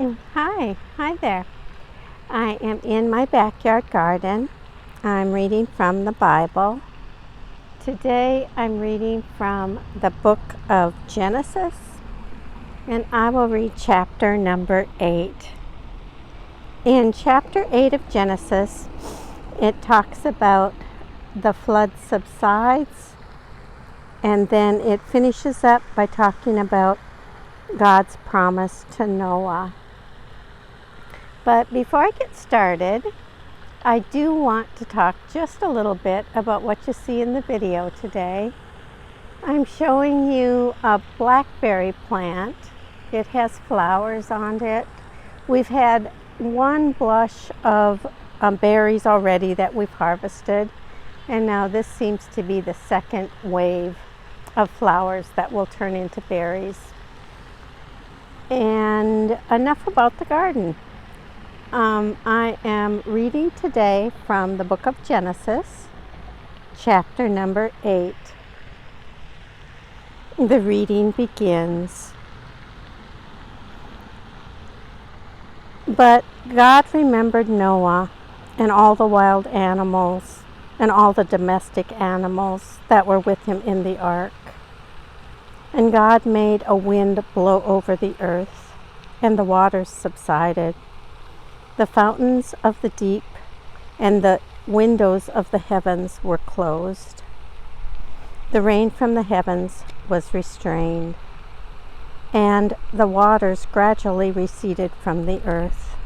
Hi there. I am in my backyard garden. I'm reading from the Bible. Today I'm reading from the book of Genesis, and I will read chapter number 8. In chapter 8 of Genesis, it talks about the flood subsides, and then it finishes up by talking about God's promise to Noah. But before I get started, I do want to talk just a little bit about what you see in the video today. I'm showing you a blackberry plant. It has flowers on it. We've had one blush of berries already that we've harvested, and now this seems to be the second wave of flowers that will turn into berries. And enough about the garden. I am reading today from the book of Genesis, chapter number 8. The reading begins. But God remembered Noah and all the wild animals and all the domestic animals that were with him in the ark. And God made a wind blow over the earth, and the waters subsided. The fountains of the deep and the windows of the heavens were closed. The rain from the heavens was restrained, and the waters gradually receded from the earth.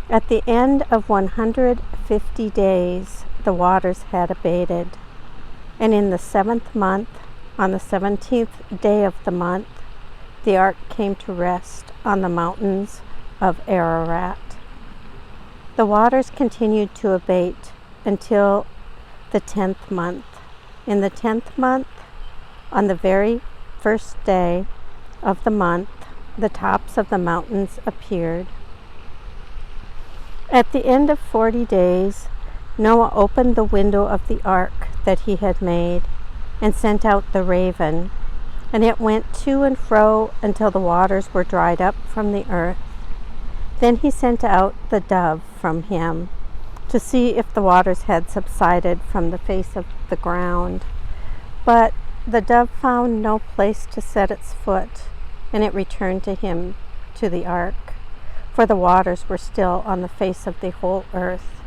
At the end of 150 days, the waters had abated, and in the 7th month, on the 17th day of the month, the ark came to rest on the mountains of Ararat. The waters continued to abate until the 10th month. In the 10th month, on the very first day of the month, the tops of the mountains appeared. At the end of 40 days, Noah opened the window of the ark that he had made and sent out the raven, and it went to and fro until the waters were dried up from the earth. Then he sent out the dove from him to see if the waters had subsided from the face of the ground. But the dove found no place to set its foot, and it returned to him to the ark, for the waters were still on the face of the whole earth.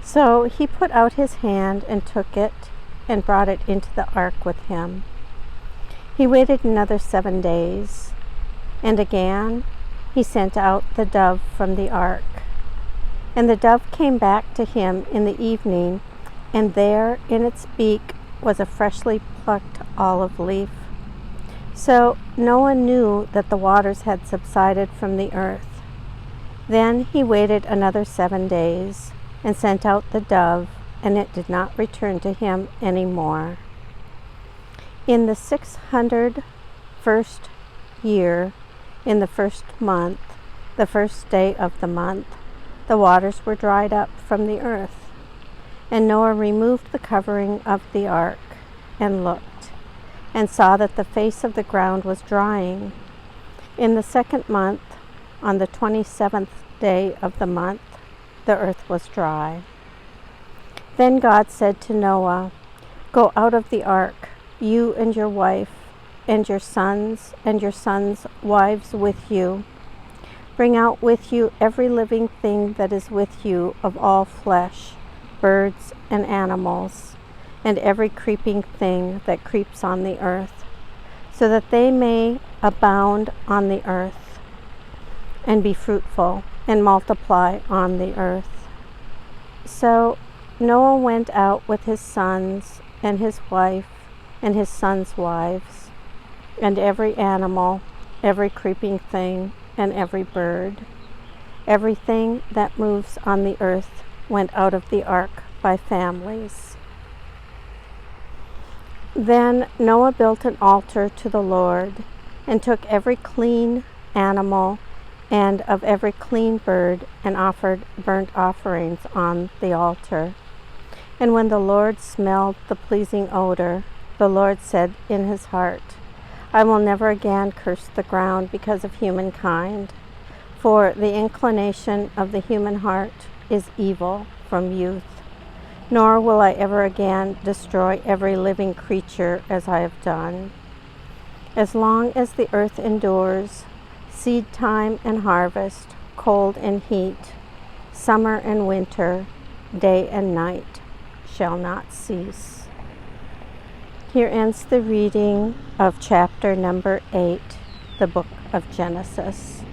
So he put out his hand and took it and brought it into the ark with him. He waited another 7 days, and again he sent out the dove from the ark. And the dove came back to him in the evening, and there in its beak was a freshly plucked olive leaf. So Noah knew that the waters had subsided from the earth. Then he waited another 7 days, and sent out the dove, and it did not return to him any more. In the 601st year, in the 1st month, the 1st day of the month, the waters were dried up from the earth. And Noah removed the covering of the ark, and looked, and saw that the face of the ground was drying. In the 2nd month, on the 27th day of the month, the earth was dry. Then God said to Noah, "Go out of the ark, you and your wife, and your sons wives with you. Bring out with you every living thing that is with you of all flesh, birds and animals, and every creeping thing that creeps on the earth, so that they may abound on the earth, and be fruitful, and multiply on the earth." So Noah went out with his sons, and his wife, and his sons' wives, and every animal, every creeping thing, and every bird. Everything that moves on the earth went out of the ark by families. Then Noah built an altar to the Lord, and took every clean animal and of every clean bird, and offered burnt offerings on the altar. And when the Lord smelled the pleasing odor, the Lord said in his heart, "I will never again curse the ground because of humankind, For the inclination of the human heart is evil from youth, nor will I ever again destroy every living creature as I have done. As long as the earth endures, seed time and harvest, cold and heat, summer and winter, day and night shall not cease. Here ends the reading of chapter number 8, the book of Genesis.